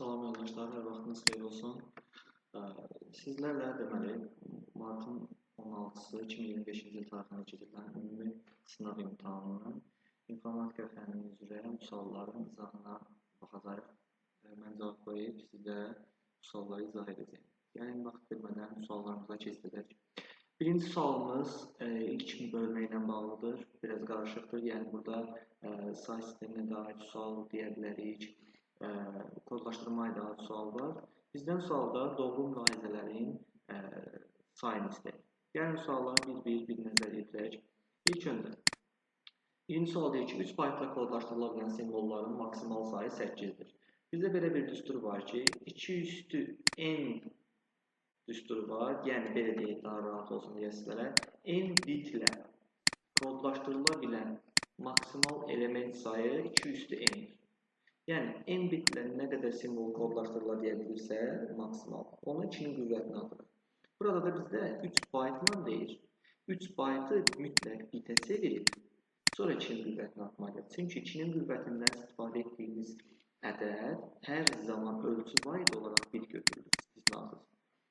Salam yoldaşlar, hər vaxtınız xeyir olsun. Sizlərlə deməli, martın 16-sı 2025-ci il tarixində keçirilən ümumi sınaq imtahanının informatika fənninin üzrə bu sualların izahına baxacağıq. Mən cavab qoyub sizə bu sualları izah edəcəyim. Yəni, vaxt vermədən suallarımıza keçirilək. Birinci sualımız ilk bölmə ilə bağlıdır, biraz qarışıqdır. Yəni, burada say sisteminə dair sual deyə bilərik. Kodlaşdırma ilə sual var. Bizdən sualda doğru mülahizələrin sayını istəyir. Yəni, sualları bir nəzər yetirək. İlk öncə, birinci sual deyir ki, 3 baytla kodlaşdırıla bilən simvolların maksimal sayı 8-dir. Bizdə belə bir düstur var ki, 2 üstü n düsturu var. Yəni, belə deyək, daha rahat olsun deyə sizlərə. N bitlə kodlaşdırıla bilən maksimal element sayı 2 üstü n-dir. Yəni, n bitlə nə qədər simvol kodlaşdırıla deyə bilirsə, maksimal. Onu 2-nin qüvvətinə atırıq. Burada da bizdə 3 baytla deyir. 3 baytı mütləq bitə çevirib, sonra 2-nin qüvvətinə atmalıyıq. Çünki 2-nin qüvvətindən istifadə etdiyimiz ədəd hər zaman ölçü bayt olaraq bit götürülür, istisnasız.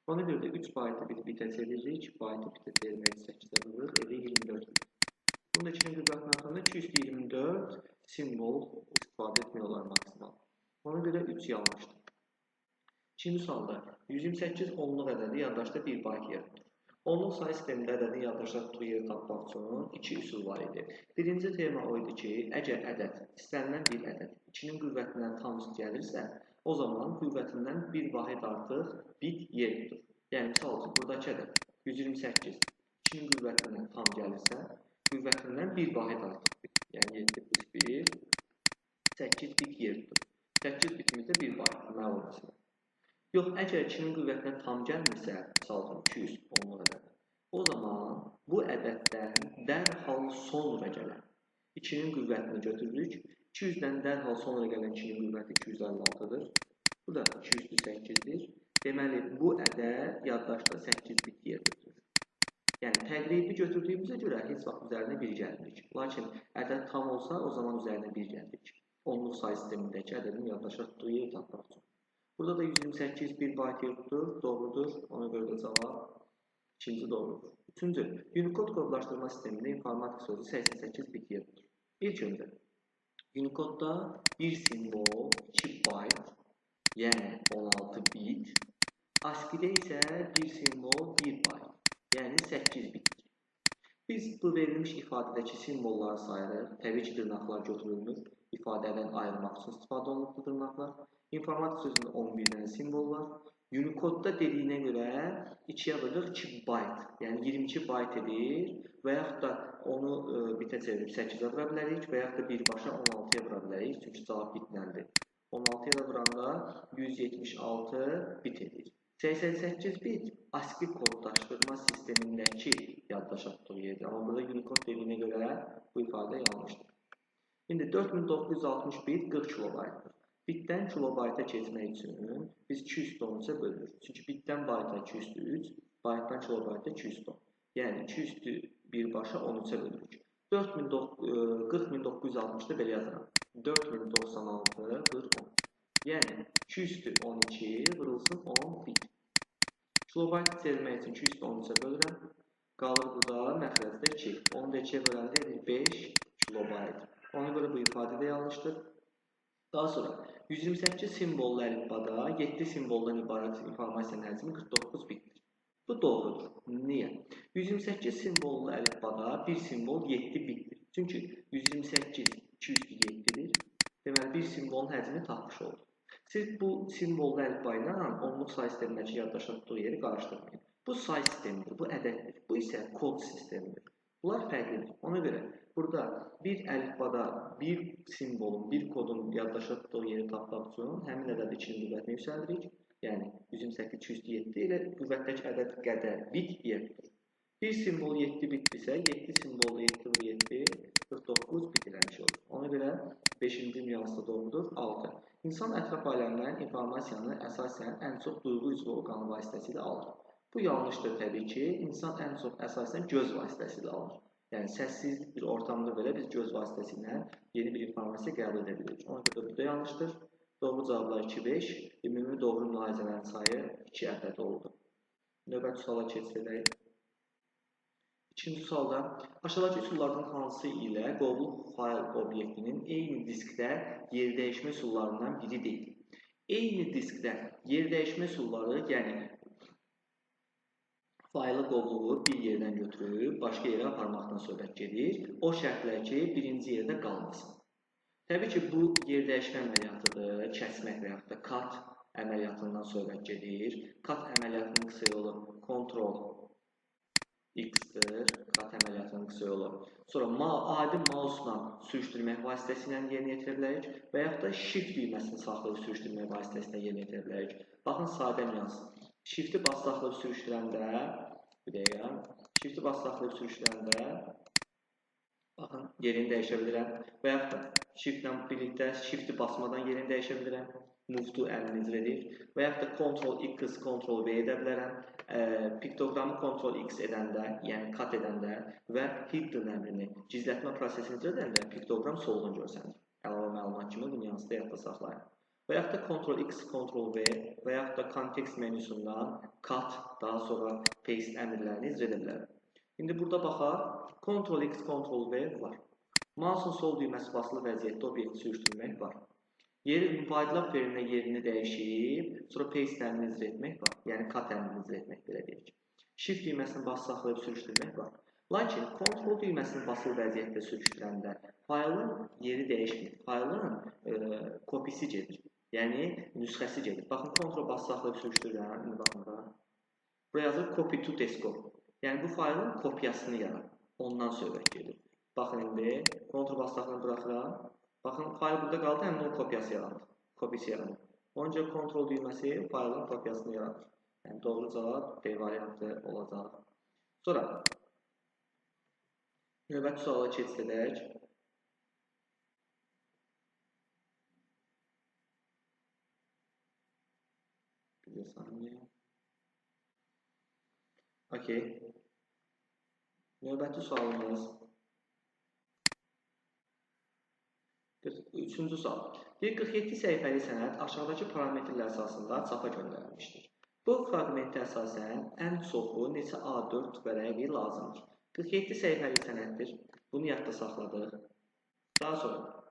Ona görə də 3 baytı bitə çeviririk, baytı bitə çevirmək 8-ə vurur, edə 24 bit. Bunu da 2-nin qüvvətinə atanda 224 simvol istifadə etmək olar maksimal. Ona görə 3 yanlışdır. İkinci sualda 128 onluq ədədi yaddaşda 1 bayt yer tutur. Onluq sayı sistemində ədədin yaddaşda tutduğu yeri tapmaq üçün 2 üsul var idi. Birinci tema o idi ki, əgər ədəd istənilən bir ədəd 2-nin qüvvətindən tam üst gəlirsə, o zaman qüvvətindən bir vahid artıq bit yer tutur. Yəni, misal üçün, buradakı ədəd 128 2-nin qüvvətindən tam gəlirsə, qüvvətindən bir vahid artıq bit. Yəni, 7 plus 1, 8 bit yer tutur. 8 bitimizdə 1 bayt, məlum məsələ. Yox, əgər 2-nin qüvvətinə tam gəlmirsə, misal üçün 200 onluq ədəd, o zaman bu ədəddən dərhal sonra gələn 2-nin qüvvətini götürürük. 200-dən dərhal sonra gələn 2-nin qüvvəti 256-dır. Bu da 208-dir. Deməli, bu ədəd yaddaşda 8 bit yer tutur. Yəni, təqribi götürdüyümüzə görə heç vaxt üzərinə 1 gəlmirik. Lakin ədəd tam olsa, o zaman üzərinə 1 gəlirik. Onluq sayı sistemindəki ədədin yaddaşda tutduğu yeri tapmaq üçün. Burada da 128 1 bayt yer tutur, doğrudur. Ona görə də cavab ikinci doğrudur. Üçüncü, Unicode kodlaşdırma sistemində informatik sözü 88 bit yer tutur. İlk öncə, Unicode'da bir simvol 2 bayt, yəni 16 bit. ASCII-də isə bir simvol 1 bayt, yəni 8 bitdir. Biz bu verilmiş ifadədəki simvolları sayırıq. Təbii ki, dırnaqlar götürülmür. İfadədən ayırmaq üçün istifadə olunubdur dırnaqlar. İnformatik sözündə 11 dənə simbol var. Unicode-da dediyinə görə 2-yə vurduq 2 bayt, yəni 22 bayt edir və yaxud da onu bitə çevirib 8-ə vura bilərik və yaxud da birbaşa 16-ya vura bilərik, çünki cavab bitləndir. 16-ya da vuranda 176 bit edir. 88 bit ASCII kodlaşdırma sistemindəki yaddaşa tutduğu yerdir. Amma burada Unicode dediyinə görə bu ifadə yanlışdır. İndi 4960 bit 40 kilobaytdır. Bitdən kilobayta keçmək üçün biz 213-ə bölürük. Çünki bitdən bayta 203, baytdan kilobayta 210. Yəni 200-ü birbaşa 13-ə bölürük. 40960-da belə yazıram. 4096 vur 10. Yəni 200-ü 12 vurulsun 10 bit. Kilobayt çevirmək üçün 213-ə bölürəm. Qalır burada məxrəcdə 2. Onu da 2-yə böləndə edir 5 kilobayt. Ona görə bu ifadə də yanlışdır. Daha sonra 128 simvollu əlifbada 7 simvoldan ibarət informasiyanın həcmi 49 bitdir. Bu doğrudur. Niyə? 128 simvollu əlifbada bir simbol 7 bitdir. Çünki 128 207-dir. Deməli, bir simvolun həcmi tapmış oldu. Siz bu simvollu əlifba ilə onluq say sistemindəki yaddaşa tutduğu yeri qarışdırmayın. Bu say sistemidir, bu ədəddir. Bu isə kod sistemidir. Bunlar fərqlidir. Ona görə burada bir əlifbada bir simvolun, bir kodun yaddaşa tutduğu yeri tapmaq üçün həmin ədədi 2-nin qüvvətini yüksəldirik. Yəni 128 207 ilə qüvvətdəki ədəd qədər bit yer tutur. Bir simbol 7 bitdirsə, 7 simvolda 7 vur 7, 49 bit eləmiş olur. Ona görə 5-ci nüansda doğrudur. 6. İnsan ətraf aləmindən informasiyanı əsasən ən çox duyğu üzvü orqanı vasitəsilə alır. Bu yanlışdır təbii ki. İnsan ən çox əsasən göz vasitəsilə alır. Yəni, səssiz bir ortamda belə biz göz vasitəsilə yeni bir informasiya qəbul edə bilirik. Ona görə bu da yanlışdır. Doğru cavablar 2, 5. Ümumi doğru mülahizələrin sayı 2 ədəd oldu. Növbəti suala keçsək. İkinci sualda aşağıdakı üsullardan hansı ilə qovluq fayl obyektinin eyni diskdə yer dəyişmə üsullarından biri deyil? Eyni diskdə yer dəyişmə üsulları, yəni faylı qovluğu bir yerdən götürüb başqa yerə aparmaqdan söhbət gedir. O şərtlər ki, birinci yerdə qalmasın. Təbii ki, bu yer dəyişmə əməliyyatıdır, kəsmək və yaxud da cut əməliyyatından söhbət gedir. Cut əməliyyatının qısa yolu Ctrl X-dir, cut əməliyyatının qısa yolu. Sonra adi mouse-la sürüşdürmək vasitəsilə yerinə yetirə bilərik və yaxud da Shift düyməsini saxlayıb sürüşdürmək vasitəsilə yerinə yetirə bilərik. Baxın, sadə nüans. Shift-i bas saxlayıb sürüşdürəndə, bir dəqiqə, Shift-i bas saxlayıb sürüşdürəndə, baxın, yerini dəyişə bilirəm və yaxud da Shift-lə birlikdə Shift-i basmadan yerini dəyişə bilirəm. Move to əmrini icra edib və yaxud da Ctrl X, Ctrl V edə bilərəm. Piktogramı Ctrl X edəndə, yəni cut edəndə və hidden əmrini gizlətmə prosesini icra edəndə piktogram solğun görsənir. Əlavə məlumat kimi bu nüansda yadda saxlayın. Və yaxud da Ctrl X, Ctrl V və yaxud da kontekst menüsündən cut, daha sonra paste əmrlərini icra edə bilərəm. İndi burada baxaq, Ctrl X, Ctrl V var. Mouse'un sol düyməsi basılı vəziyyətdə obyekti sürüşdürmək var. Mübadilə operinə yerini dəyişib, sonra paste əmrini icra etmək var. Yəni cut əmrini icra etmək belə deyək. Shift düyməsini basılı saxlayıb sürüşdürmək var. Lakin Ctrl düyməsini basılı vəziyyətdə sürüşdürəndə faylın yeri dəyişmir. Faylın kopisi gedir. Yəni nüsxəsi gedir. Baxın, Ctrl basılı saxlayıb sürüşdürürəm. İndi baxın da. Buraya yazır copy to desktop. Yəni bu faylın kopyasını yarat. Ondan söhbət gedir. Baxın indi Ctrl basılı saxlayıb buraxıram. Baxın, fayl burada qaldı, həmin o kopyası yaranır. Kopyası yaranır. Onca Ctrl düyməsi faylın kopyasını yaratır. Yəni doğru cavab B variantı olacaq. Sonra növbəti suala keçsək. Bir saniyə. Okey. Növbəti sualımız. Üçüncü sual. Bir 47 səhifəli sənəd aşağıdakı parametrlər əsasında çapa göndərilmişdir. Bu fraqmentə əsasən ən çoxu neçə A4 vərəqi lazımdır? 47 səhifəli sənəddir. Bunu yadda saxladıq. Daha sonra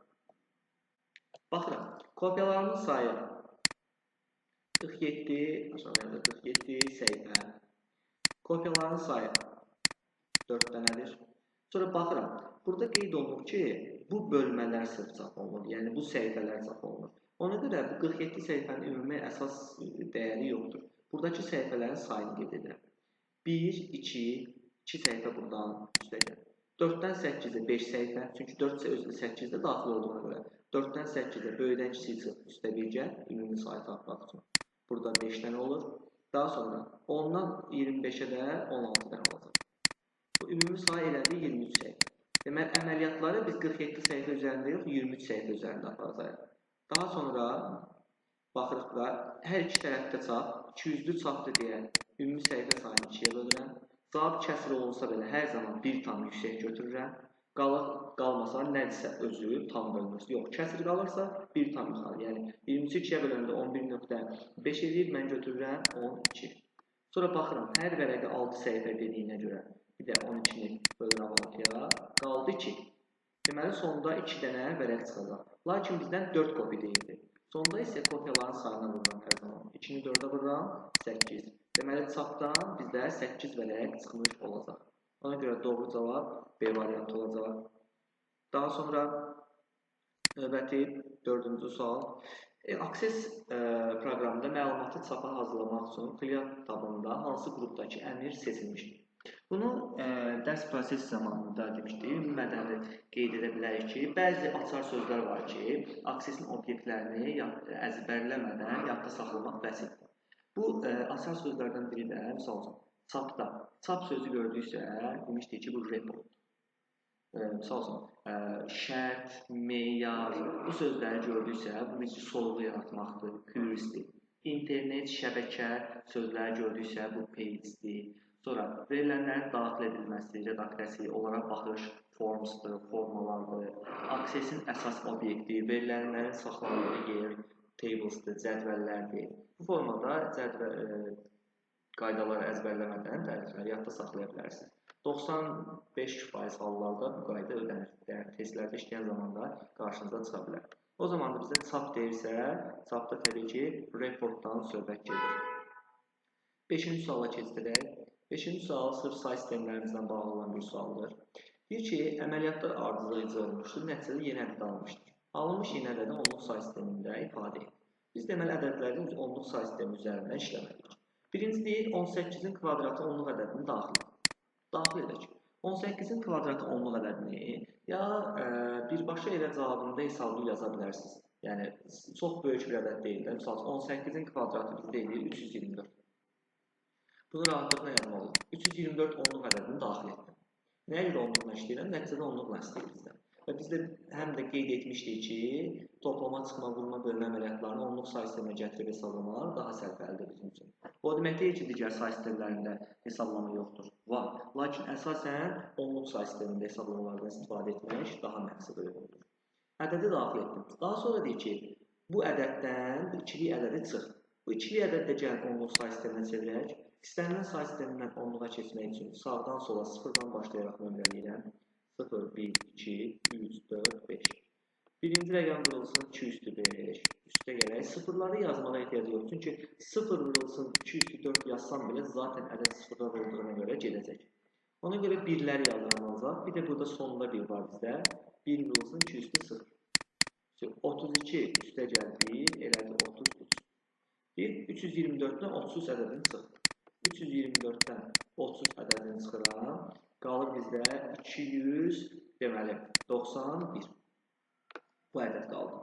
baxıram. Kopyalarımın sayı 47, aşağıda 47 səhifə. Kopyaların sayı 4 dənədir. Sonra baxıram. Burada qeyd olunur ki, bu bölmələr sırf çap olunur, yəni bu səhifələr çap olunur. Ona görə bu 47 səhifənin ümumi əsas dəyəri yoxdur. Buradakı səhifələrin sayını qeyd edirəm. 1, 2 səhifə buradan üstə gəlir. 4-dən 8-ə 5 səhifə, çünki 4 özü 8-də daxil olduğuna görə 4-dən 8-ə böyüdən kiçik çıx, üstə 1 gəl, ümumi sayı tapmaq üçün. Burada 5 dənə olur. Daha sonra 10-dan 25-ə də 16 dənə olacaq. Bu ümumi sayı elədi 23 səhifə. Deməli, əməliyyatları biz 47 səhifə üzərində yox, 23 səhifə üzərində aparacaq. Daha sonra baxırıq da, hər iki tərəfdə çap, 200-lü çapdır deyə ümumi səhifə sayını 2-yə bölürəm. Cavab kəsr olunsa belə hər zaman 1 tam yüksək götürürəm. Qalmasa nədirsə özü tam bölünür. Yox, kəsr qalırsa 1 tam yuxarı. Yəni 23-ü 2-yə böləndə 11.5 edir, mən götürürəm 12. Sonra baxıram, hər vərəqə 6 səhifə dediyinə görə bir də 12-ni bölürəm 6-ya, qaldı 2. Deməli, sonda 2 dənə vərəq çıxacaq. Lakin bizdən 4 kopi deyildi. Sonda isə kopyaların sayına vururam hər zaman. 2-ni 4-ə vururam, 8. Deməli, çapdan bizdə 8 vərəq çıxmış olacaq. Ona görə doğru cavab B variantı olacaq. Daha sonra növbəti 4-cü sual. Access proqramında məlumatı çapa hazırlamaq üçün Clear tabında hansı qrupdakı əmr seçilmişdir? Bunu dərs proses zamanında demişdik, ümumən qeyd edə bilərik ki, bəzi açar sözlər var ki, Access-in obyektlərini əzbərləmədən yadda saxlamaq vəsiqdir. Bu açar sözlərdən biri də, misal üçün, çapda. Çap sözü gördüksə, demişdik ki, bu report. Misal üçün, şərt, meyar, bu sözləri gördüksə, bu necə sorğu yaratmaqdır, query'sdir. İnternet, şəbəkə sözləri gördüksə, bu page'dir. Sonra verilənlərin daxil edilməsi, redaksiyası, onlara baxış, formsdır, formalardır. Access-in əsas obyekti, verilənlərin saxlanıldığı yer, tables'dır, cədvəllərdir. Bu formada qaydaları əzbərləmədən dərəcələri yadda saxlaya bilərsiniz. 95% hallarda bu qayda ödənir. Yəni testlərdə işləyən zamanda qarşınıza çıxa bilər. O zaman da bizə çap deyirsə, çapda təbii ki, reportdan söhbət gedir. 5-ci suala keçdirək. 5-ci sual sırf say sistemlərimizdən bağlı olan bir sualdır. Deyir ki, əməliyyatlar ardıcıl icra olunmuşdur, nəticədə yeni ədəd alınmışdır. Alınmış yeni ədədi onluq say sistemində ifadə edir. Biz deməli ədədləri onluq say sistemi üzərindən işləməliyik. Birinci deyir, 18-in kvadratı onluq ədədini daxil edək. 18-in kvadratı onluq ədədini ya birbaşa elə cavabında hesablı yaza bilərsiniz. Yəni, çox böyük bir ədəd deyil. Misal 18-in kvadratı bizdə deyil 324. Bunu rahatlıqla yazmaq olur. 324 onluq ədədini daxil etdim. Nəyə görə onluqla işləyirəm? Nəticədə onluqla istəyir bizdən. Və biz də həm də qeyd etmişdik ki, toplama, çıxma, vurma, bölmə əməliyyatlarını onluq say sisteminə gətirib hesablamalar daha sərfəlidir bizim üçün. Bu demək deyil ki, digər say sistemlərində hesablama yoxdur. Var. Lakin əsasən onluq say sistemində hesablamalardan istifadə etmək daha məqsədə uyğundur. Ədədi daxil etdim. Daha sonra deyir ki, bu ədəddən ikilik ədədi çıx. Bu ikilik ədəd də gəlib onluq say sisteminə çevirək. İstənilən say sistemindən onluğa keçmək üçün sağdan sola sıfırdan başlayaraq nömrələyirəm. 0, 1, 2, 3, 4, 5. Birinci rəqəm vurulsun 2 üstü 5. Üstə gələk. Sıfırları yazmağa ehtiyac yox. Çünki 0 vurulsun 2 üstü 4 yazsam belə zaten ədəd sıfırda vurulduğuna görə gedəcək. Ona görə 1'ləri yazıram ancaq. Bir də burada sonunda 1 var bizdə. 1 vurulsun 2 üstü 0. 32 üstə gəl 1, elədi 33. 324-dən 33 ədədini çıxır. 324-dən 30 ədədini çıxıram. Qalır bizdə 200, deməli 91. Bu ədəd qaldı.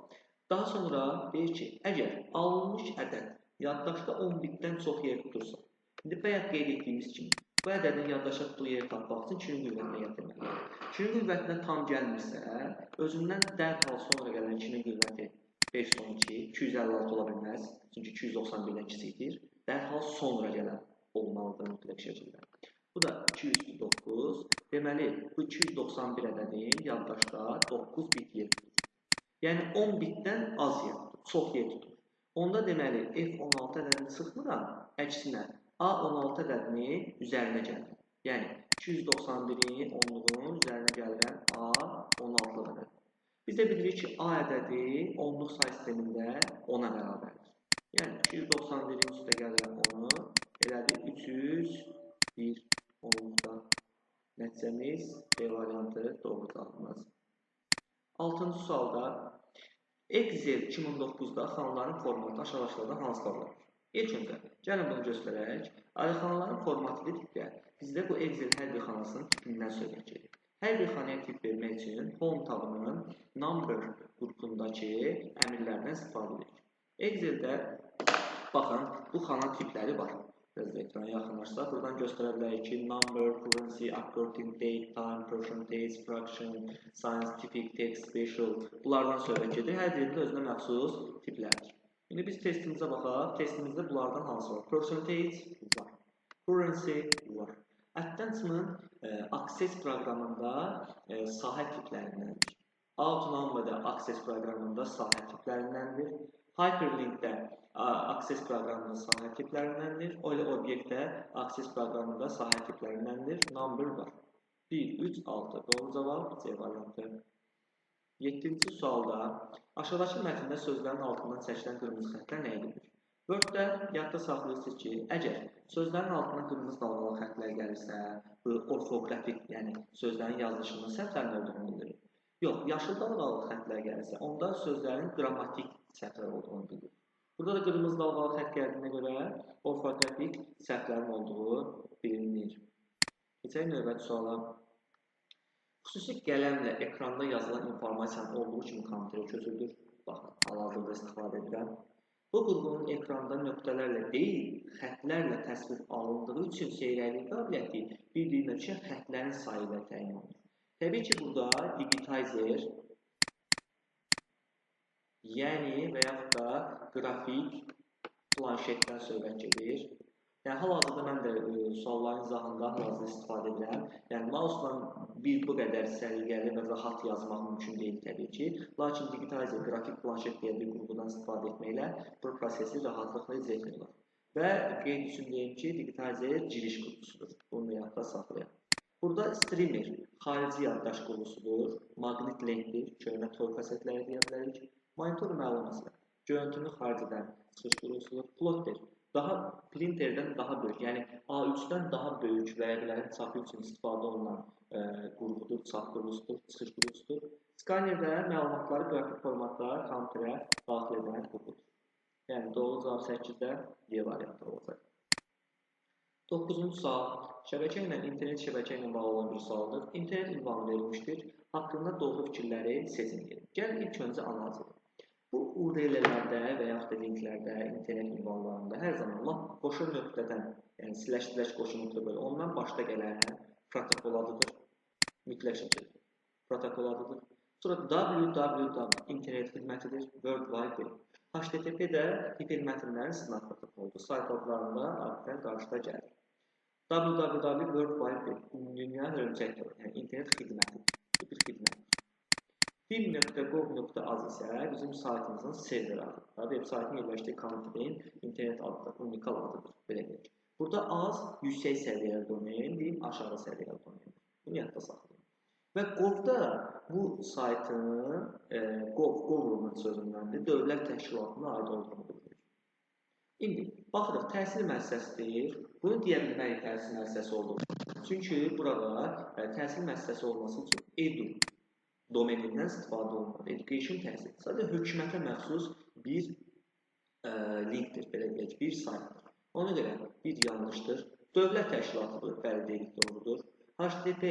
Daha sonra deyir ki, əgər alınmış ədəd yaddaşda 10 bitdən çox yer tutursa, indi bayaq qeyd etdiyimiz kimi, bu ədədin yaddaşda tutduğu yeri tapmaq üçün 2-nin qüvvətinə gətirməliyik. 2-nin qüvvətinə tam gəlmirsə, özündən dərhal sonra gələn 2-nin qüvvəti 5 son 2, 256 ola bilməz. Çünki 291-dən kiçikdir. Dərhal sonra gələn olmalıdır mütləq şəkildə. Bu da 209. Deməli, bu 291 ədədin yaddaşda 9 bit yer tutur. Yəni 10 bitdən az yer tutur, çox yer tutur. Onda deməli, F16 ədədini çıxmıram, əksinə A16 ədədini üzərinə gəlir. Yəni 291-in onluğun üzərinə gəlirəm A16 ədədi. Biz də bilirik ki, A ədədi onluq say sistemində 10-a bərabərdir. Yəni 291-in üstə gəlirəm 10-u, elədi 301 onluqda. Nəticəmiz B variantı doğru cavabımız. 6-cı sualda Excel 2009-da xanaların formatı aşağıdakılardan hansılardır? İlk öncə, gəlin bunu göstərək. Xanaların formatı dedikdə bizdə bu Excel hər bir xanasının tipindən söhbət gedir. Hər bir xanaya tip vermək üçün Home tabının Number qrupundakı əmrlərdən istifadə edirik. Exceldə baxın, bu xana tipləri var. Biraz da ekrana yaxınlaşsa, buradan göstərə bilərik ki, Number, Currency, According, Date, Time, Percentage, Fraction, Scientific, Text, Special bunlardan söhbət gedir. Hər birində özünə məxsus tiplərdir. İndi biz testimizə baxaq. Testimizdə bunlardan hansı var? Percentage var. Currency var. AdSense-ın Access proqramında sahə tiplərindəndir. Autonomada Access proqramında sahə tiplərindəndir. Hyperlink-də Access proqramında sahə tiplərindəndir. Obyektdə Access proqramında sahə tiplərindəndir. Number var. 1, 3, 6. Doğru cavab C variantı. 7-ci sualda aşağıdakı mətndə sözlərin altından çəkilən qırmızı xəttlər nə edilir? Word-də yadda saxlayırsınız ki, əgər sözlərin altından qırmızı dalğalı xəttlər gəlirsə, bu orfoqrafik, yəni sözlərin yazılışının səhvlərin olduğunu bildirir. Yox, yaşıl dalğalı xəttlər gəlirsə, onda sözlərin qrammatik səhvlər olduğunu bildirir. Burada da qırmızı dalğalı xətt gəldiyinə görə orfoqrafik səhvlərin olduğu bilinir. Keçək növbəti suala. Xüsusi qələmlə ekranda yazılan informasiyanın olduğu kimi kompüterə köçürülür. Baxın, hal-hazırda istifadə edirəm. Bu qurğunun ekranda nöqtələrlə deyil, xəttlərlə təsvir alındığı üçün seyrəklik qabiliyyəti bir-birinə düşən xəttlərin sayı ilə təyin olunur. Təbii ki, burada digitizer, yəni və yaxud da qrafik planşetdən söhbət gedir. Yəni hal-hazırda mən də sualların izahında hal-hazırda istifadə edirəm. Yəni mouse-la bu qədər səliqəli və rahat yazmaq mümkün deyil təbii ki. Lakin Digitizer qrafik planşet deyə bir qurğudan istifadə etməklə bu prosesi rahatlıqla icra etmək olar. Və qeyd üçün deyim ki, Digitizer giriş qurğusudur. Bunu da yadda saxlayaq. Burada streamer xarici yaddaş qurğusudur. Magnet lenkdir, köhnə toy kasetləri deyə bilərik. Monitor məlumatı görüntünü xaricdən çıxış qurğusudur. Plotter daha printerdən daha böyük, yəni A3-dən daha böyük vərəqlərin çapı üçün istifadə olunan qurğudur, çap qurğusudur, çıxış qurğusudur. Skanerdə məlumatları qrafik formatlara, kompüterə daxil edən qurğudur. Yəni doğru cavab 8-də D variantı olacaq. 9-cu sual. Şəbəkə ilə, internet şəbəkə ilə bağlı olan bir sualdır. İnternet ünvanı verilmişdir. Haqqında doğru fikirləri seçin. Gəlin ilk öncə analiz edin. Bu URL-lərdə və yaxud da linklərdə, internet ünvanlarında hər zaman lap qoşu nöqtədən, yəni / qoşu nöqtə belə ondan başda gələn protokol adıdır. Mütləq şəkildə protokol adıdır. Sonra www internet xidmətidir, World Wide Web. HTTP də hipermətnlərin sınaq protokoludur. Sayt adlarında adətən qarşıda gəlir. www World Wide Web dünya hörümçəkdir, yəni internet xidmətidir. Bu bir xidmətdir. Web.gov.az isə bizim saytımızın server adıdır. Web saytın yerləşdiyi kontinin internet adıdır, unikal adıdır. Belə deyək. Burada az yüksək səviyyəli domen, aşağı səviyyəli domen. Bunu yadda saxlayın. Və Gov-da bu saytın Gov sözündəndir, dövlət təşkilatına aid olduğunu bilir. İndi baxırıq, təhsil müəssisəsidir. Bunu deyə bilmərik təhsil müəssisəsi olduğunu. Çünki burada təhsil müəssisəsi olması üçün edu domenindən istifadə olunur. Education təhsil. Sadəcə hökumətə məxsus bir linkdir, belə deyək, bir saytdır. Ona görə bir yanlışdır. Dövlət təşkilatıdır, bəli deyilik, doğrudur. HTTP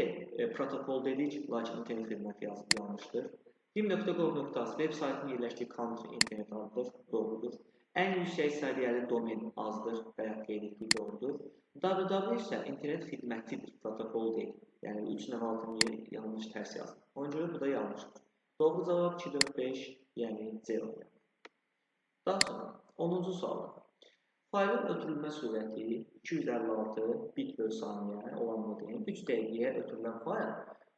protokol dedik, lakin internet xidməti yanlışdır. Web.gov.az web saytının yerləşdiyi country internet adıdır, doğrudur. Ən yüksək səviyyəli domen azdır və ya qeyd etdiyi doğrudur. www isə internet xidmətidir, protokol deyil. Yəni 3 növ altını yanlış tərs yazdım. Ona görə bu da yanlışdır. Doğru cavab 2, 4, 5, yəni C variantı. Daha sonra 10-cu sual. Faylın ötürülmə sürəti 256 bit bölü saniyə olan modelin 3 dəqiqəyə ötürülən fayl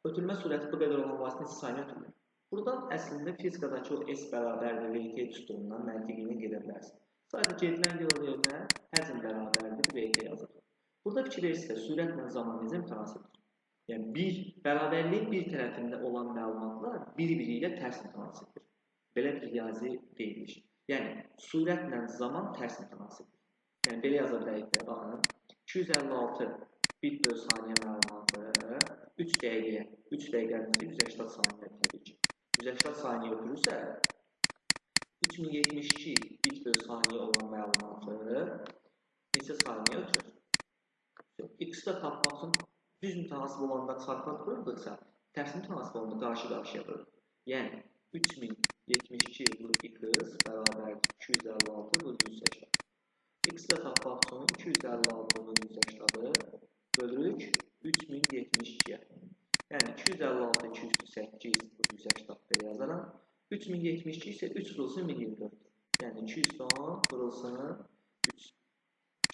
ötürülmə sürəti bu qədər olan vasitə neçə saniyə ötürülür? Buradan əslində fizikadakı o S bərabərdir VT düsturundan məntiqini gedə bilərsin. Sadəcə gedilən yol yerinə həcm bərabərdir VT yazılır. Burada fikir verirsə sürətlə zaman necə mütənasibdir? Yəni bərabərliyin bir tərəfində olan məlumatlar bir-biri ilə tərs mütənasibdir. Belə bir riyazi deyilir. Yəni sürətlə zaman tərs mütənasibdir. Yəni belə yaza bilərik də, baxın. 256 bit bölü saniyə məlumatı 3 dəqiqəyə, 3 dəqiqənin 180 saniyə təbii ki. 180 saniyə ötürürsə 3072 bit bölü saniyə olan məlumatı neçə saniyə ötürür? X-də tapmaq üçün düz mütənasib olanda çarpma qoyulduqsa, tərs mütənasib olanda qarşı-qarşıya qoyulur. Yəni 3072 vurub X bərabər 256 vurub 180. X-də tapmaq üçün 256 vurub 180-ı bölürük 3072-yə. Yəni 256 208 vurub 180 belə yazaram. 3072 isə 3 vurulsun 1024. Yəni 210 vurulsun 3.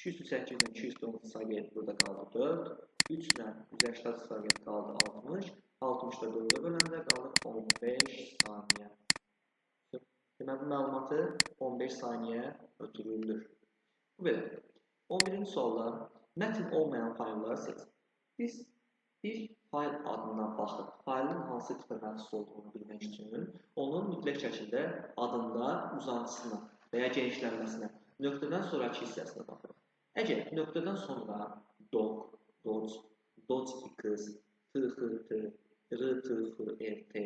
208-dən 210 sayı burada qaldı 4. 3 ilə 180 sayı qaldı 60. 60-da 4-ə böləndə qaldı 15 saniyə. Deməli, məlumatı 15 saniyə ötürülür. Bu belə. 11-ci sualda mətn olmayan faylları seçin. Biz bir fayl adından baxıb, faylın hansı tipə məxsus olduğunu bilmək üçün onun mütləq şəkildə adında uzantısına və ya genişlənməsinə, nöqtədən sonraki hissəsinə baxırıq. Əgər nöqtədən sonra doc, docx, txt, rtf, rt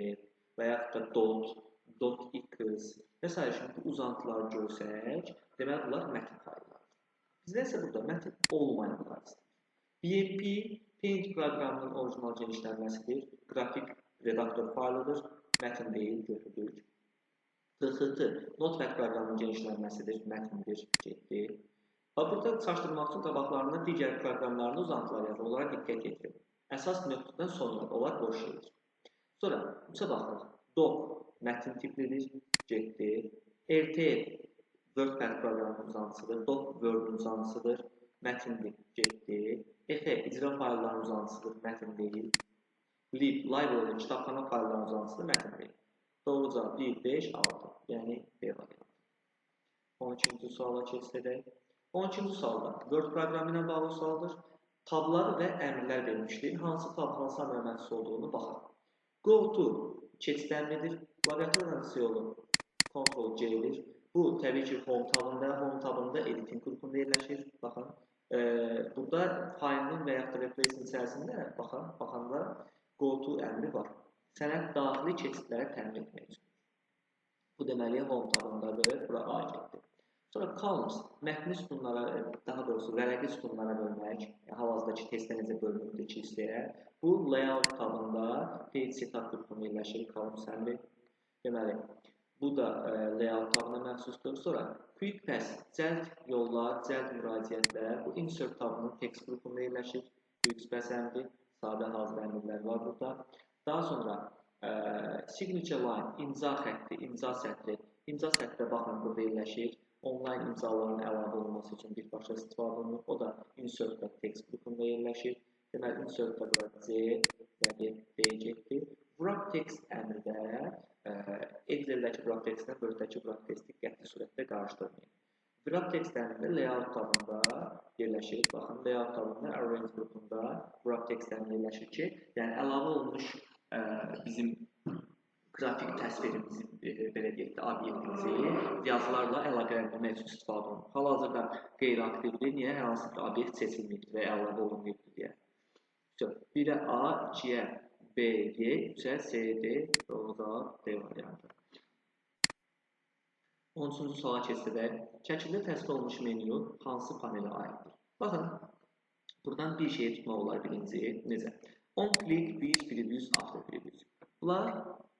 və yaxud da dotx və s. kimi uzantılar görsək, demək bunlar mətn fayllardır. Bizdə isə burada mətn olmayan fayllar. BMP Paint proqramının orijinal genişlənməsidir, qrafik redaktor faylıdır, mətn deyil, götürdük. txt Notepad proqramının genişlənməsidir, mətndir, getdi. Burada çaşdırmaq üçün qabaqlarında digər proqramlarında uzantılar yazır, onlara diqqət yetirin. Əsas nöqtədən sonra onlar boş şeydir. Sonra 3-ə baxırıq. Doc mətn tiplidir, getdi. RT WordPad proqramının uzantısıdır, Doc Word uzantısıdır, Mətindir, getdi. F icra fayllarının uzantısıdır, mətin deyil. Lib, library, kitabxana fayllarının uzantısıdır, mətin deyil. Doğru cavab 1, 5, 6. Yəni B variantı. 12-ci suala keçsək. 12-ci sualda Word proqramı ilə bağlı sualdır. Tablar və əmrlər verilmişdir. Hansı tab, hansı əmrə məxsus olduğunu baxaq. Go to keçid əmridir. Klaviatur arası yolu Ctrl+C-dir. Bu təbii ki Home tabında editing qrupunda yerləşir. Baxın, burada file'nin və yaxud da replace'in içərisində baxanda go to əmri var. Sənə daxili keçidləri təmin etmək üçün. Bu deməli Home tabındadır, bura aiddir. Sonra columns, mətni sütunlara, daha doğrusu vərəqi sütunlara bölmək, hal-hazırdakı testdə necə bölünübdür ki istəyək. Bu layout tabında page setup qrupunda yerləşir, columns əmri. Deməli, bu da layout tabına məxsusdur. Sonra quick pass, cəld yollar, cəld müraciətlər, bu insert tabının text qrupunda yerləşir. Quick pass əmri, sadə hazır əmrlər var burada. Daha sonra signature line, imza xətti, imza sətri. İmza sətrə baxın, burada yerləşir. Online imzaların əlavə olunması üçün birbaşa istifadə olunur. O da insert text qrupunda yerləşir. Deməli, insert C və B getdir. Wrap text əmri də Excel-dəki wrap textlə Word-dəki wrap texti qəti surətdə qarşıdırmayın. Wrap text əmri də layout tabında yerləşir. Baxın, layout tabında arrange qrupunda wrap text əmri yerləşir ki, yəni əlavə olunmuş bizim qrafik təsvirimizi, belə deyək də, obyektimizi yazılarla əlaqələndirmək üçün istifadə olunur. Hal-hazırda qeyri-aktivdir. Niyə? Hər hansı bir obyekt seçilməyibdir və əlavə olunmayıbdır deyə. 1-ə A, 2-ə B, G, 3-ə C, D, doğru cavab D variantı. 13-cü suala keçsək, şəkildə təsvir olunmuş menyu hansı panelə aiddir? Baxın, buradan bir şeyi tutmaq olar birinci. Necə? On click, biz, previews, after previews. Bunlar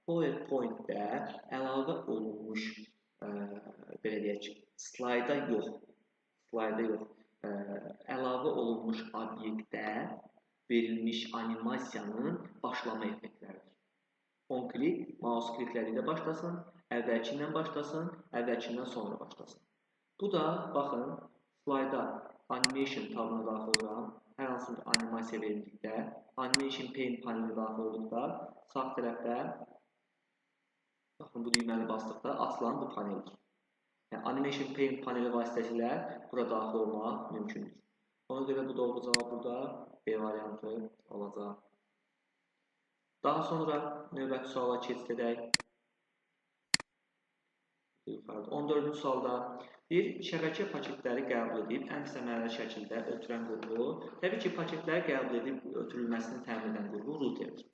PowerPoint-də əlavə olunmuş, belə deyək ki, slayda yox, əlavə olunmuş obyektdə verilmiş animasiyanın başlama effektləridir. On click, mouse klikləri ilə başlasın, əvvəlkindən başlasın, əvvəlkindən sonra başlasın. Bu da, baxın, slayda animation tabına daxil oluram, hər hansı bir animasiya verildikdə, animation pane panelinə daxil olduqda, sağ tərəfdə baxın, bu düyməni basdıqda açılan bu paneldir. Yəni, animation pane paneli vasitəsilə bura daxil olmaq mümkündür. Ona görə bu doğru cavab burada B variantı olacaq. Daha sonra növbəti suala keçsək. 14-cü sualda bir şəbəkə paketləri qəbul edib ən səmərəli şəkildə ötürən qrupu, təbii ki, paketləri qəbul edib ötürülməsini təmin edən qrupu routerdir.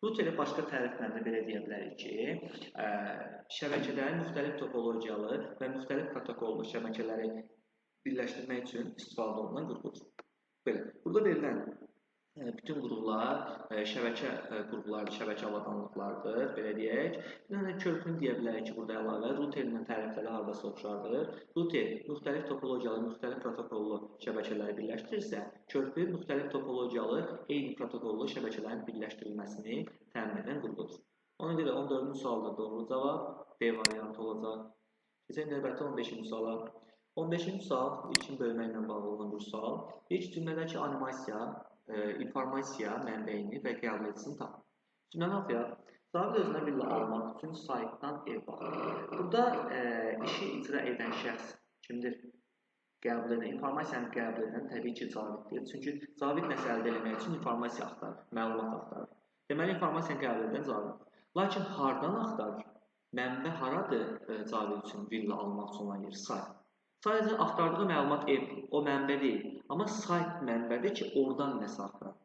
Routeri başqa təriflərdə belə deyə bilərik ki, şəbəkələrin müxtəlif topologiyalı və müxtəlif protokollu şəbəkələri birləşdirmək üçün istifadə olunan qrupudur. Belə, burada verilən bütün qruplar şəbəkə qruplardır, şəbəkə avadanlıqlardır, belə deyək. Körpünü deyə bilərik ki, burada əlavə routerin tərifləri hardasa oxşardır. Router müxtəlif topologiyalı, müxtəlif protokollu şəbəkələri birləşdirirsə, körpü müxtəlif topologiyalı, eyni protokollu şəbəkələrin birləşdirilməsini təmin edən qrupudur. Ona görə 14-cü sualda doğru cavab B variantı olacaq. Keçək növbəti 15-ci suala. 15-ci sual ilkin bölməklə bağlı olan bir sual. İlk cümlədəki animasiya, informasiya mənbəyini və qəbul edicini tapın. Cümləni oxuyaq. Zabit özünə villa almaq üçün saytdan ev baxır. Burada işi icra edən şəxs kimdir? Qəbul edən, informasiyanı qəbul edən təbii ki, Caviddir. Çünki Cavid nəsə əldə etmək üçün informasiya axtarır, məlumat axtarır. Deməli, informasiyanı qəbul edən Caviddir. Lakin hardan axtarır? Mənbə haradır Cavid üçün villa almaq üçün olan yer? Sayt. Sadəcə axtardığı məlumat ev, o mənbə deyil. Amma sayt mənbədir ki, oradan nəsə axtarır.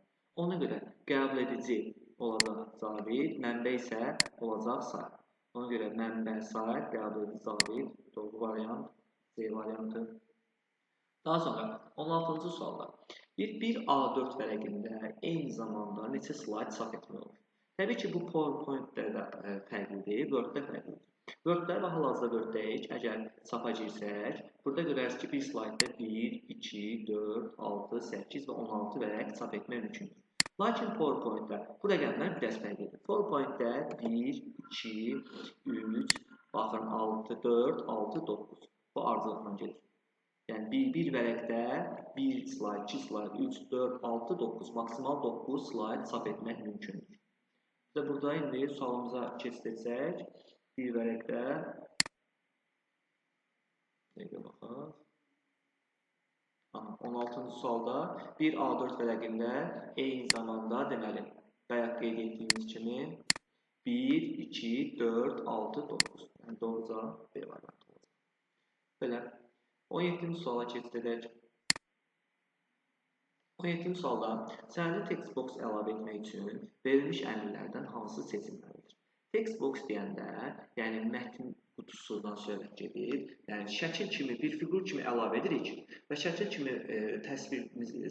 Ona görə qəbul edici olacaq Cavid, mənbə isə olacaq sayt. Ona görə mənbə, sayt, qəbul edici Cavid, doğru variant, C variantı. Daha sonra 16-cı sualda bir A4 vərəqində eyni zamanda neçə slayd çap etmək olur? Təbii ki, bu PowerPoint-də də fərqlidir, Word-də fərqlidir. Word-də və hal-hazırda Word-dəyik, əgər çapa girsək, burada görərsiniz ki, bir slaydda 1, 2, 4, 6, 8 və 16 vərəq çap etmək mümkündür. Lakin PowerPoint-də bu rəqəmlər biraz fərqlidir. PowerPoint-də 1, 2, 3, baxın 6, 4, 6, 9. Bu ardıcılıqla gedir. Yəni bir vərəqdə 1 slayd, 2 slayd, 3, 4, 6, 9, maksimal 9 slayd çap etmək mümkündür. Və burada indi sualımıza keçirsək, bir vərəqdə baxaq. 16-cı sualda bir A4 vərəqində eyni zamanda deməli, bayaq qeyd etdiyimiz kimi 1, 2, 4, 6, 9. Yəni doğru cavab B variantı olacaq. Belə. 17-ci suala keçirdək. 17-ci sualda sənədə text box əlavə etmək üçün verilmiş əmrlərdən hansı seçilməlidir? Text box deyəndə, yəni mətn qutusundan söhbət gedir. Yəni şəkil kimi, bir fiqur kimi əlavə edirik və şəkil kimi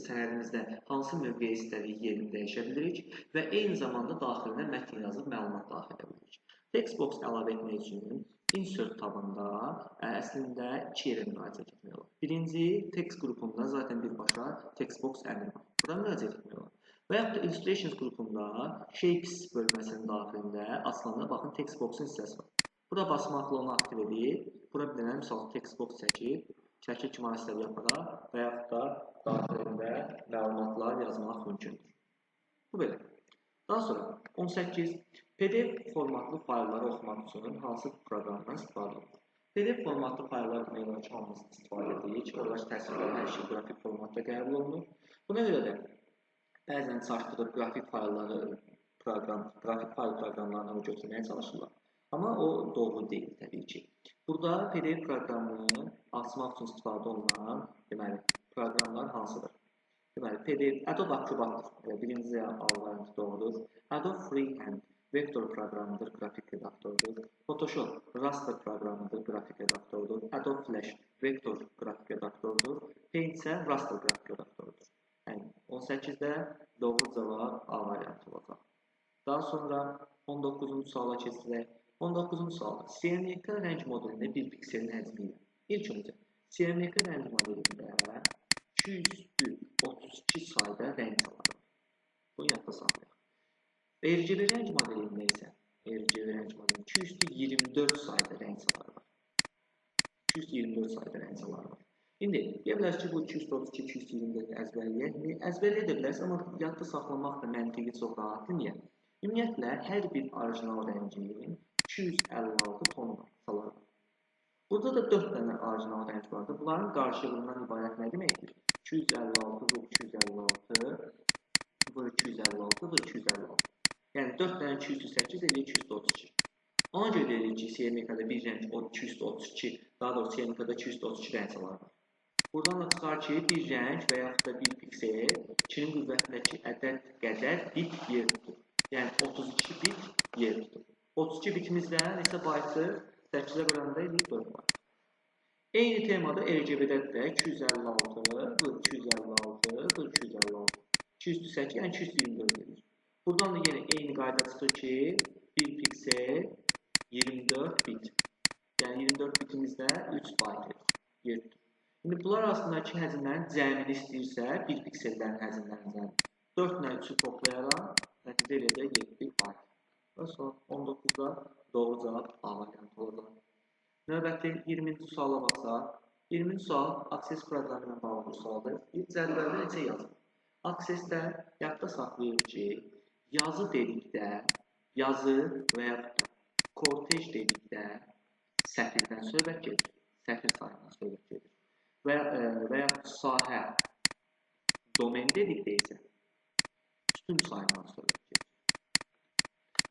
sənədimizdə hansı mövqeyə istədiyi yerini dəyişə bilirik və eyni zamanda daxilinə mətn yazıb məlumat daxil edə bilirik. Text box əlavə etmək üçün insert tabında əslində 2 yerə müraciət etmək olar. Birinci, text qrupunda zaten birbaşa text box əmri var. Bura müraciət etmək olar. Və yaxud da illustrations qrupunda shapes bölməsinin daxilində açılanda baxın text box'un hissəsi var. Bura basmaqla onu aktiv edib, bura bir dənə misal text box çəkib, şəkil kimi istədiyi aparaq və yaxud da daxilində məlumatlar yazmaq mümkündür. Bu belə. Daha sonra 18. PDF formatlı faylları oxumaq üçün hansı proqramdan istifadə edilir? PDF formatlı fayllar demək olar ki, hamımız istifadə edirik. Orada təsvirlər hər şey qrafik formatda qəbul olunur. Buna görə də bəzən çarpıdıb qrafik fayl proqramlarını götürməyə çalışırlar. Amma o doğru deyil təbii ki. Burada PDF proqramını açmaq üçün istifadə olunan proqramlar hansıdır? Deməli, PDF, Adobe Acrobat'dır. Birinci variantı doğrudur. Adobe Freehand vektor proqramıdır, qrafik redaktordur. Photoshop raster proqramıdır, qrafik redaktordur. Adobe Flash vektor qrafik redaktordur. Paint isə raster qrafik redaktordur. Yəni 18-də doğru cavab A variantı olacaq. Daha sonra 19-cu suala keçsək. 19-cu sualda CMYK rəng modelində bir pikselin həcmi ilə. İlk öncə, CMYK rəng modelində 232 sayda rəng çalarıq. Bunu yadda saxlayaq. RGB rəng modelində isə 224 sayda rəng çalarıq. 224 sayda rəng çalarıq. İndi, deyə bilərsiniz ki, bu 232, 224 əzbərləyək. Əzbərləyə də bilərsiniz, amma yadda saxlamaq da məntiqi çox rahatdır. Niyə? Ümumiyyətlə, hər bir orijinal rəngin 256 tonu çalarıq. Burada da 4 dənə orijinal rəng vardır. Bunların qarşılığından ibarət nə deməkdir? 256, bu 256, bu 256, bu 256. Yəni 4 dənə 208 edir 232. Ona görə deyirik ki, CMYK-da bir rəng 232, daha doğrusu CMYK-da 232 rəng çalarıq. Buradan da çıxar ki, bir rəng və yaxud da bir piksel 2-nin qüvvətindəki ədəd qədər bit yer tutur. Yəni 32 bit yer tutur. 32 bitimizdə neçə baytı 8-ə böləndə 4 bayt. Eyni temada RGB-dədir də 256, bu 256, bu 256. 208, yəni 224 edir. Buradan da yenə eyni qayda çıxır ki, bir piksel 24 bit. Yəni 24 bitimizdə 3 bayt yer tutur. İndi bunlar arasındakı həcmlərin cəmini istəyirsə, bir piksellərin həcmlərin cəmini 4 ilə 3-ü toplayaraq nəticə eləyəcək 7 bayt. Və sonra 19-da doğru cavab A variantı olacaq. Növbəti 20-ci suala baxsaq, 20-ci sual Access proqramı ilə bağlı bir sualdır. Bir cədvəldə necə yazılır? Access-də yadda saxlayır ki, yazı dedikdə, yazı və yaxud da kortej dedikdə sətirdən söhbət gedir, sətir sayından söhbət gedir. Və yaxud sahə, domen dedikdə isə sütun sayından söhbət gedir.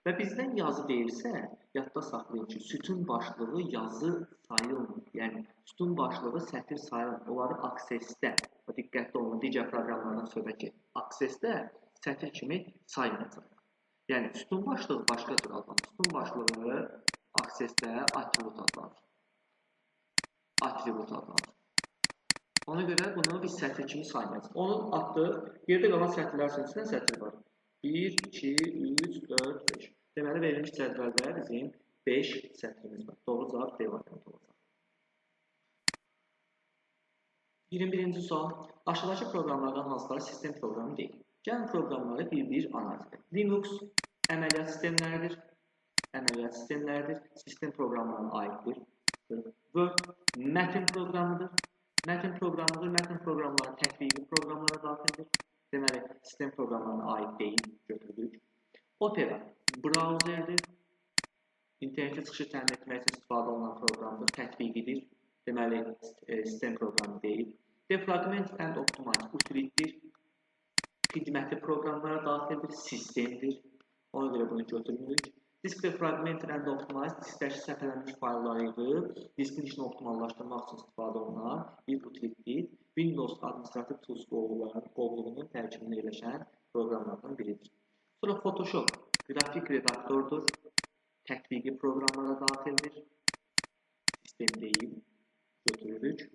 Və bizdən yazı deyilsə, yadda saxlayın ki, sütun başlığı yazı sayılmır. Yəni, sütun başlığı sətir sayılmır. Onları Access-də, diqqətli olun, digər proqramlardan söhbət gedir. Access-də sətir kimi saymayacaq. Yəni, sütun başlığı başqa cür adlanır. Sütun başlığı Access-də attribut adlanır. Attribut adlanır. Ona görə bunu biz sətir kimi saymayacaq. Onun adlı, yerdə qalan sətirlər sürüsünə sətir var. 1, 2, 3, 4, 5. Deməli, verilmiş cədvəldə bizim 5 sətrimiz var. Doğru cavab D variantı olacaq. 21-ci sual. Aşağıdakı proqramlardan hansıları sistem proqramı deyil? Gəlin proqramları bir-bir analiz edək. Linux əməliyyat sistemləridir. Əməliyyat sistemləridir. Sistem proqramlarına aiddir. Word mətn proqramıdır. Mətin proqramıdır. Mətin proqramları tətbiqi proqramlara daxildir. Deməli, sistem proqramlarına aid deyil, götürdük. Opera brauzerdir. İnternetə çıxışı təmin etmək üçün istifadə olunan proqramdır, tətbiqidir. Deməli, sistem proqramı deyil. Defragment and Optimize utilitdir. Xidməti proqramlara daxildir, sistemdir. Ona görə bunu götürmürük. Disk Defragment and Optimize diskdəki səpələnmiş faylları yığıb, diskin işini optimallaşdırmaq üçün istifadə olunan bir utilitdir. Windows administrativ tools qovluğunun tərkibində yerləşən proqramlardan biridir. Sonra Photoshop qrafik redaktordur, tətbiqi proqramlara daxildir, sistem deyil, götürürük.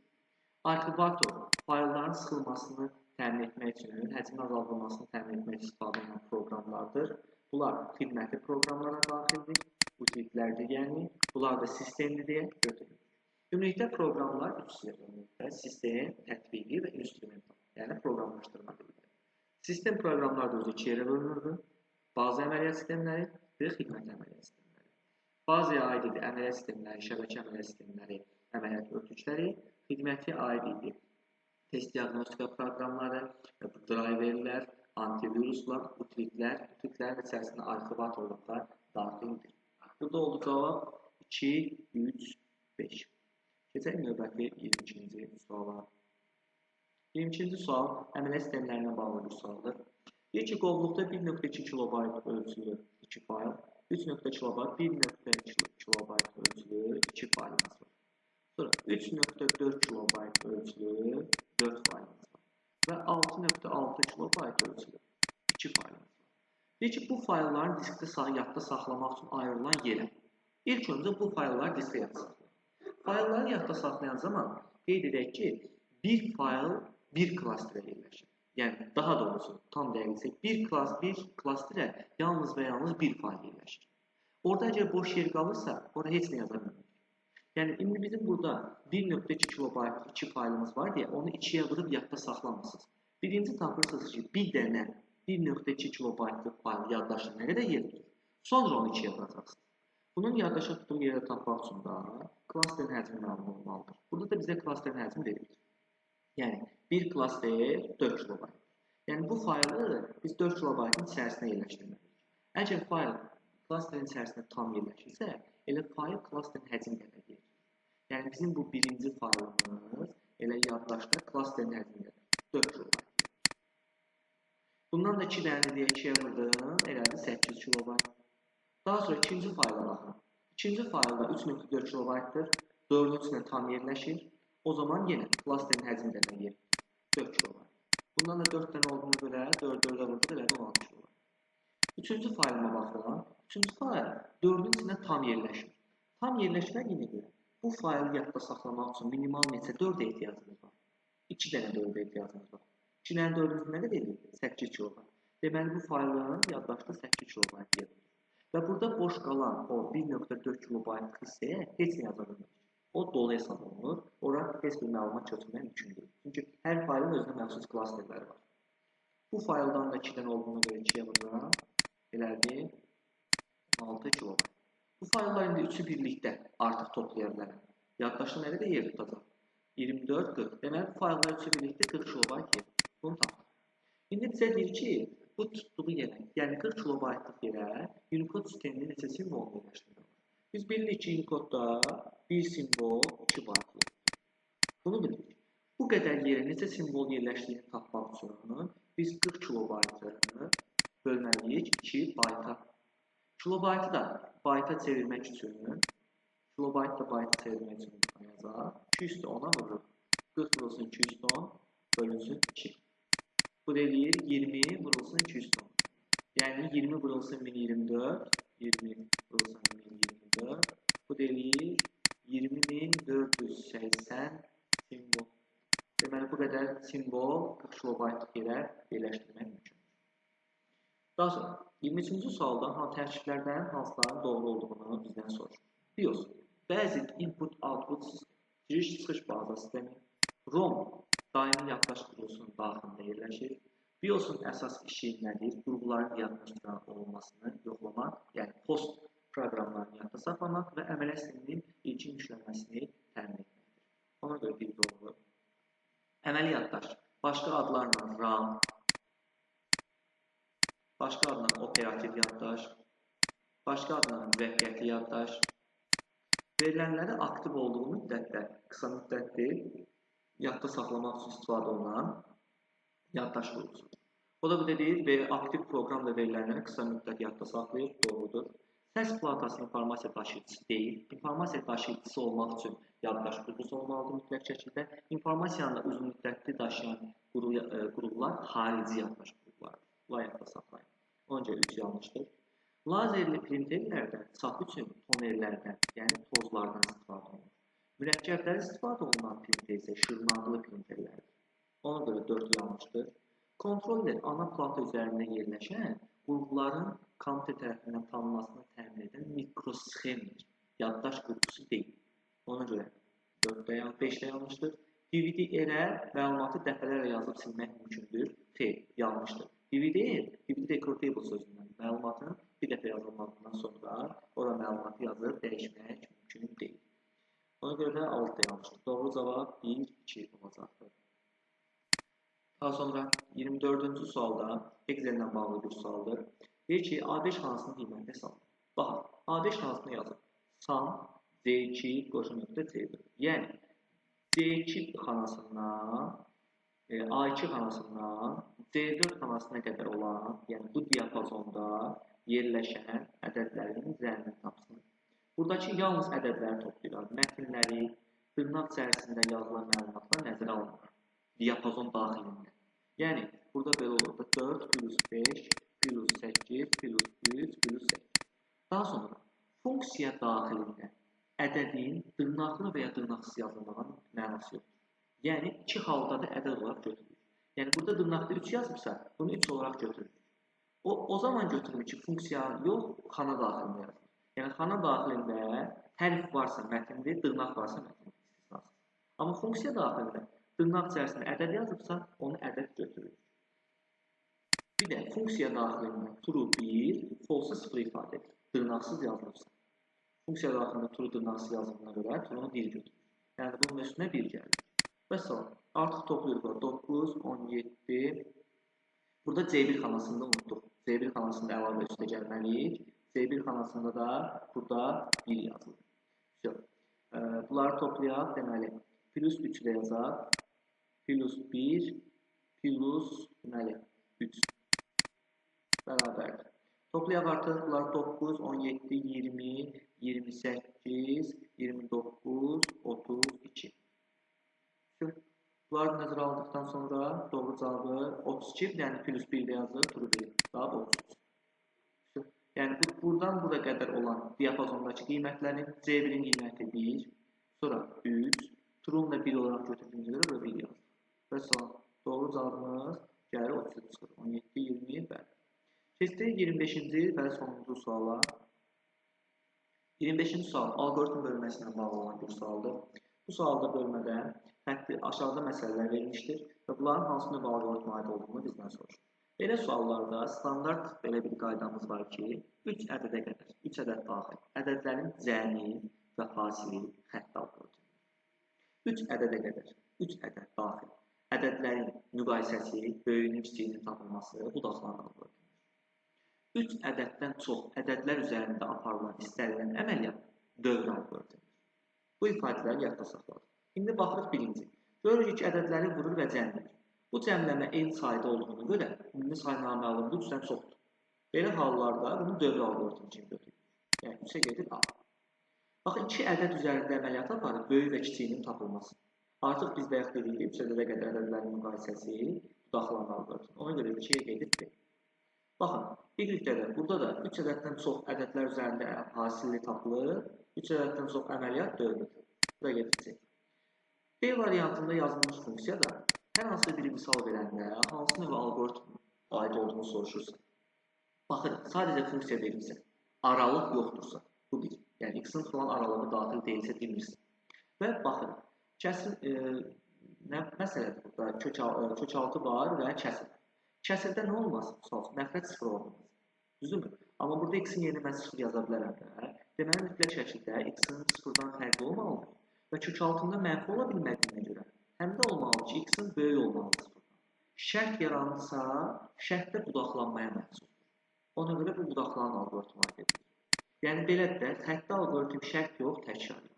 Arxivator faylların sıxılmasını təmin etmək üçün, həcmin azaldılmasını təmin etmək üçün istifadə olunan proqramlardır. Bunlar xidməti proqramlara daxildir, utilitlərdir, yəni bunlar da sistemdir deyə götürülür. Ümumilikdə proqramlar üç sırada: sistem, tətbiqi və instrumental, yəni proqramlaşdırma deyilir. Sistem proqramlar da özü iki yerə bölünürdü: bazı əməliyyat sistemləri və xidmət əməliyyat sistemləri. Bazaya aid idi əməliyyat sistemləri, şəbəkə əməliyyat sistemləri, əməliyyat örtükləri, xidməti aid idi test diaqnostika proqramları, driverlər, antiviruslar, utilitlərin içərisində arxivatorluqlar daxildir. Burada oldu cavab 2, 3, 5. Keçək növbəti 22-ci suala. 22-ci sual əməliyyat sistemlərinə bağlı bir sualdır. Deyir ki, qovluqda 1.2 kilobayt ölçülü 2 fayl, 3.2 kilobayt, 1.2 kilobayt ölçülü 2 faylımız var. Sonra 3.4 kilobayt ölçülü 4 faylımız var və 6.6 kilobayt ölçülü 2 faylımız var. Deyir ki, bu faylların diskdə yadda saxlamaq üçün ayrılan yerə. İlk öncə bu faylları diskdə yadda saxlayır. Faylları yadda saxlayan zaman qeyd edək ki, bir fayl bir klastrə yerləşir. Yəni, daha doğrusu, tam dəqiqləşək, bir klastrə yalnız və yalnız bir fayl yerləşir. Orada əgər boş yer qalırsa, orada heç nə yaza bilmirik. Yəni, indi bizim burada 1.2 kilobayt 2 faylımız var deyə, onu 2-yə vurub yadda saxlamırsınız. Birinci tapırsınız ki, bir dənə 1.2 kilobaytlıq fayl yaddaşın nə qədər yer tutur? Sonra onu 2-yə vuracaqsınız. Bunun yaddaşa tutduğu yerə tapmaq üçün da klasterin həcmi məlum olmalıdır. Burada da bizə klasterin həcmi verilir. Yəni, bir klaster 4 kilobayt. Yəni, bu faylı biz 4 kilobaytın içərisində yerləşdirməliyik. Əgər fayl klasterin içərisində tam yerləşirsə, elə fayl klasterin həcmi qədər yer tutur. Yəni, bizim bu birinci faylımız elə yaddaşda klasterin həcmi qədər 4 kilobayt. Bundan da 2 dənə deyə 2-yə vurdum, elədi 8 kilobayt. Daha sonra ikinci fayla baxın. İkinci faylda 3.4 kilobaytdır, 4-ün içində tam yerləşir. O zaman yenə klasterin həcmi qədər yer tutur, 4 kilobayt. Bundan da 4 dənə olduğuna görə 4-4-ə vurduq, elədi 16 kilobayt. Üçüncü faylıma baxın. Üçüncü fayl 4-ün içində tam yerləşir. Tam yerləşmədiyinə görə bu faylı yadda saxlamaq üçün minimal neçə 4-ə ehtiyacımız var? 2 dənə 4-ə ehtiyacımız var. 2 dənə 4-ün nə qədər edir? 8 kilobayt. Deməli, bu faylın yaddaşda 8 kilobayt yer tutur. Və burada boş qalan o 1.4 kilobayt hissəyə heç nə yaza bilmirik. O dolu hesab olunur. Ora heç bir məlumat köçürmək mümkün deyil. Çünki hər faylın özünə məxsus klasterləri var. Bu fayldan da 2 dənə olduğuna görə 2-yə vururam. Elədi 6 kilobayt. Bu fayllar indi üçü birlikdə artıq toplaya bilərəm. Yaddaşda nə qədər yer tutacaq? 24, 40. Deməli, bu fayllar üçü birlikdə 40 kilobayt yer. Bunu tapdım. İndi bizə deyir ki, bu tutduğu yerə, yəni 40 kilobaytlıq yerə Unicode sistemini neçə simvol yerləşdirir? Biz bilirik ki, Unicode'da bir simvol 2 bayt yer. Bunu bilirik. Bu qədər yerə neçə simvol yerləşdiyini tapmaq üçün biz 40 kilobaytı bölməliyik 2 bayta. Kilobaytı da bayta çevirmək üçün, kilobayt da bayta çevirmək üçün buradan yazaq. 200 də 10-a vurur. 40 vurulsun 210 bölünsün 2. Bu deyir 20 vurulsun 210. Yəni 20 vurulsun 1024, 20 vurulsun 1024. Bu deyir 20.480 simvol. Deməli, bu qədər simvol 40 kilobaytlıq yerə yerləşdirmək mümkün. Daha sonra 23-cü sualda tərkiblərdən hansıların doğru olduğunu bizdən soruşur. BIOS, Basic Input-Output sistemi, giriş-çıxış baza sistemi, ROM, daimi yaddaş qurulusunun daxilində yerləşir. BIOS-un əsas işi nədir? Qurğuların diaqnostika olunmasını yoxlamaq, yəni post proqramlarını yadda saxlamaq və əməliyyat sisteminin ilkin yüklənməsini təmin etməkdir. Ona görə bir doğru. Əməli yaddaş, başqa adlarla RAM, başqa adla operativ yaddaş, başqa adla müvəqqəti yaddaş, verilənləri aktiv olduğu müddətdə, qısa müddət deyil, yadda saxlamaq üçün istifadə olunan yaddaş qrupusudur. O da bir də deyir, aktiv proqram və verilərləri qısa müddət yadda saxlayır, doğrudur. Səs platası informasiya daşıyıcısı deyil. İnformasiya daşıyıcısı olmaq üçün yaddaş qrupusu olmalıdır mütləq şəkildə. İnformasiyanı da uzun müddətli daşıyan qruplar xarici yaddaş qruplardır. Bunlar yadda saxlayın. Onca 3 yanlışdır. Lazerli printerlərdə saf üçün tonerlərdən, yəni tozlardan istifadə olunur. Mürəkkəblər istifadə olunan printer isə şırnaqlı printerlərdir. Ona görə 4 yanlışdır. Kontroller ana plata üzərində yerləşən qrupların kompüter tərəfindən tanınmasını təmin edən mikrosxemdir. Yaddaş qrupusu deyil. Ona görə 5-də yanlışdır. DVD-ərə məlumatı dəfələrlə yazıb silmək mümkündür. Xeyr, yanlışdır. DVD decodable sözündən məlumatın bir dəfə yazılmasından sonra ora məlumatı yazıb dəyişmək mümkün deyil. Ona görə də 6-da yanlışdır. Doğru cavab 1-2 olacaqdır. Daha sonra 24-cü sualda Excel ilə bağlı bir sualdır. Deyir ki, A5 xanasının qiyməti hesablanır. Baxın, A5 xanasını yazın. Sum C2 qoşun nöqtə C4. Yəni, C2 xanasından, A2 xanasından C4 xanasına qədər olan, yəni bu diapazonda yerləşən ədədlərin zəmini tapsın. Buradakı yalnız ədədləri toplayırlar. Mətinləri, dırnaq içərisində yazılan məlumatlar nəzərə alınır. Diapazon daxilində. Yəni, burada belə olur da 4 plus 5 plus 8 plus 3 plus 8. Daha sonra, funksiya daxilində ədədin dırnaqlı və ya dırnaqsız yazılmağın mənası yoxdur. Yəni, 2 halda da ədəd olaraq götürülür. Yəni, burada dırnaqda 3 yazıbsa, bunu 3 olaraq götürülür. O zaman götürülür ki, funksiya yox, xana daxilində yazılır. Yəni, xana daxilində hərf varsa mətindir, dırnaq varsa mətindir istisnasız. Amma funksiya daxilində dırnaq içərisində ədəd yazıbsa, onu ədəd götürür. Bir də funksiya daxilində true 1, false 0 ifadə edir. Dırnaqsız yazılırsa. Funksiya daxilində true dırnaqsız yazıldığına görə true-nu 1 götürür. Yəni bunun üstünə 1 gəlir. Və sonra artıq toplayırıq 9, 17. Burada C1 xanasında unutduq. C1 xanasında əlavə üstə gəlməliyik. C1 xanasında da burada 1 yazılır. Bunları toplayaq, deməli, plus 3 ilə yazaq. Plus 1, plus 3 bərabərdir. Toplayaq artıq bunlar 9, 17, 20, 28, 29, 32. Bunları nəzərə aldıqdan sonra doğru cavabı 32, yəni plus 1 ilə yazılır, true 1, cavab 33. Yəni buradan bura qədər olan diapazondakı qiymətlərin C1-in qiyməti 1, sonra 3, true-nu da 1 olaraq götürdüyümüzə görə burada 1 yazılır. Və sonra doğru cavabımız gəlir 33 çıxır. 17, 20, bəli. Keçdik 25-ci və sonuncu suala. 25-ci sual alqoritm bölməsi ilə bağlı olan bir sualdır. Bu sualda bölmədə aşağıda məsələlər verilmişdir və bunların hansı növ alqoritmə aid olduğunu bizdən soruşur. Belə suallarda standart belə bir qaydamız var ki, 3 ədədə qədər, 3 ədəd daxil, ədədlərin cəmi və fasili xətt alqoritmi. 3 ədədə qədər, 3 ədəd daxil. Ədədlərin müqayisəsi, böyüyünün, kiçiyinin tapılması budaqlarla alqoritmidir. 3 ədəddən çox ədədlər üzərində aparılan istənilən əməliyyat dövr alqoritmidir. Bu ifadələri yadda saxladıq. İndi baxırıq birinci. Görürük ki, ədədləri vurur və cəmləyir. Bu cəmləmə eyni sayda olduğuna görə ümumi say naməlumdur, 3-dən çoxdur. Belə hallarda bunu dövr alqoritmi kimi götürülür. Yəni 3-ə gedir A. Baxın, 2 ədəd üzərində əməliyyat aparır, böyük və kiçiyinin tapılması. Artıq biz bayaq dedik ki, 3 ədədə qədər ədədlərin müqayisəsi budaqlarla alqoritmi. Ona görə 2-yə gedir B. Baxın, birlikdə də burada da 3 ədəddən çox ədədlər üzərində hasilli tapılır, 3 ədəddən çox əməliyyat dövrdür. Bura gedir C. B variantında yazılmış funksiyada hər hansı bir misal verəndə hansı növ alqoritm aid olduğunu soruşursa. Baxın, sadəcə funksiya verilsə, aralıq yoxdursa, bu bir. Yəni, x-in falan aralığı daxil deyilsə bilmirsin. Və baxın, məsələdir burada, kökaltı var və kəsir. Kəsirdə nə olmaz? Məxrəc 0 olmaz. Düzdürmü? Amma burada x-in yerinə mən 0 yaza bilərəm də. Deməli, mütləq şəkildə x-in 0-dan fərqli olmalıdır. Və kökaltında mənfi ola bilmədiyinə görə Həm də olmalıdır ki, x-in böyük olmalıdır. Şərt yaranırsa, şərtdə budaqlanmaya məxsusdur. Ona görə bu budaqlanan alqoritm aid edilir. Yəni belədir də, xəttdə alqoritm şərt yox, təkrar yox.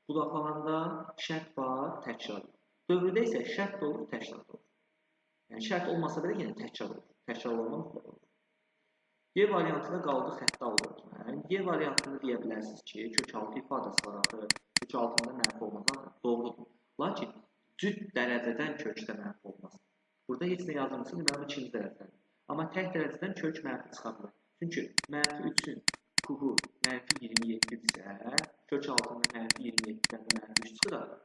Budaqlananda şərt var, təkrar yox. Dövrdə isə şərt də olur, təkrar da olur. Yəni şərt olmasa belə yenə təkrar olur. Təkrar olma mütləq olur. Y variantında qaldı xəttdə alqoritmə. Y variantında deyə bilərsiniz ki, kökaltı ifadəsi var axı, kökaltında mənfi olmaz. Doğrudur. Lakin cüt dərəcədən kökdə mənfi olmaz. Burada heç nə yazılmışsa, deməli, ikinci dərəcədən. Amma tək dərəcədən kök mənfi çıxa bilər. Çünki mənfi 3-ün kubu mənfi 27-dirsə, kök altında mənfi 27-dən də mənfi 3 çıxır.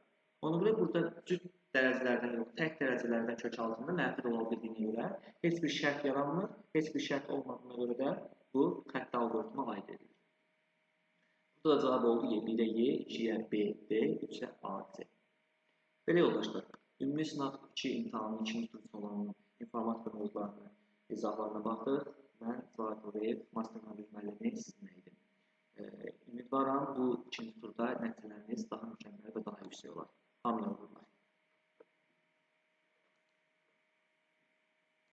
Ona görə burada cüt dərəcələrdən yox, tək dərəcələrdən kök altında mənfi də ola bildiyinə görə heç bir şərt yaranmır, heç bir şərt olmadığına görə də bu xəttə alqoritmə aid edilir. Burada da cavab oldu Y. 1-ə Y, 2-yə B, D, 3-ə A, C. Belə yoldaşlar, ümumi sınav 2 imtahanının 2-ci tursu olan informatika mövzularını, izahlarına baxdıq. Mən Cavab Qoreyev, master müəllimi sizinlə idim. Ümidvaram bu ikinci turda nəticələriniz daha mükəmməl və daha yüksək olar. Hamıya